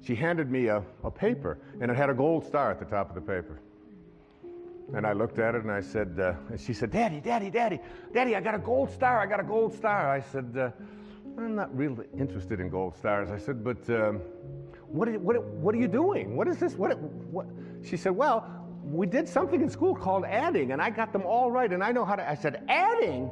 she handed me a paper, and it had a gold star at the top of the paper. And I looked at it, and I said, and she said, Daddy, I got a gold star, I got a gold star. I said, I'm not really interested in gold stars. I said, but what are you doing? What is this? What? She said, well, we did something in school called adding, and I got them all right, and I know how to. I said, adding?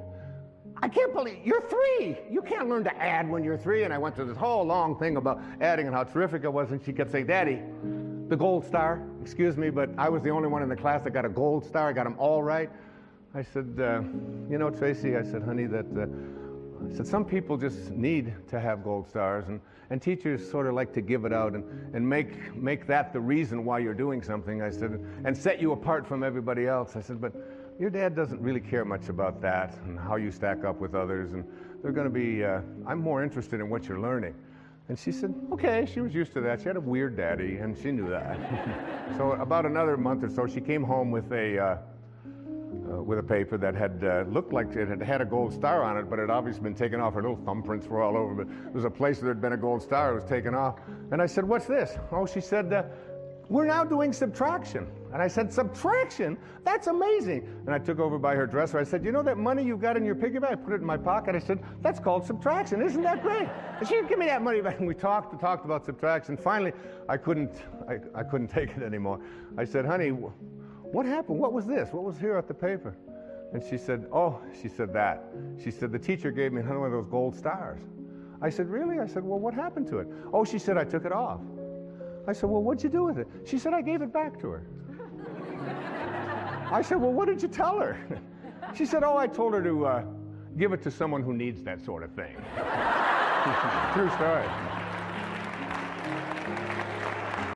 I can't believe, you're 3. You can't learn to add when you're 3. And I went through this whole long thing about adding and how terrific it was, and she kept saying, Daddy, the gold star, excuse me, but I was the only one in the class that got a gold star. I got them all right. I said, you know, Tracy, I said, honey, I said, some people just need to have gold stars, and teachers sort of like to give it out and make that the reason why you're doing something, I said, and set you apart from everybody else. I said, but your dad doesn't really care much about that and how you stack up with others, and they're going to be, I'm more interested in what you're learning. And she said, okay, she was used to that. She had a weird daddy, and she knew that. So about another month or so, she came home with a paper that had looked like it had had a gold star on it, but it had obviously been taken off. Her little thumbprints were all over, but there was a place where there had been a gold star. It was taken off. And I said, what's this? Oh, she said, we're now doing subtraction. And I said, subtraction? That's amazing. And I took over by her dresser. I said, you know that money you've got in your piggy bank? I put it in my pocket. I said, that's called subtraction. Isn't that great? And she said, give me that money back. And we talked about subtraction. Finally, I couldn't take it anymore. I said, honey, what happened? What was this? What was here at the paper? And she said, oh, she said that. She said, the teacher gave me one of those gold stars. I said, really? I said, well, what happened to it? Oh, she said, I took it off. I said, well, what'd you do with it? She said, I gave it back to her. I said, well, what did you tell her? She said, oh, I told her to give it to someone who needs that sort of thing. True story.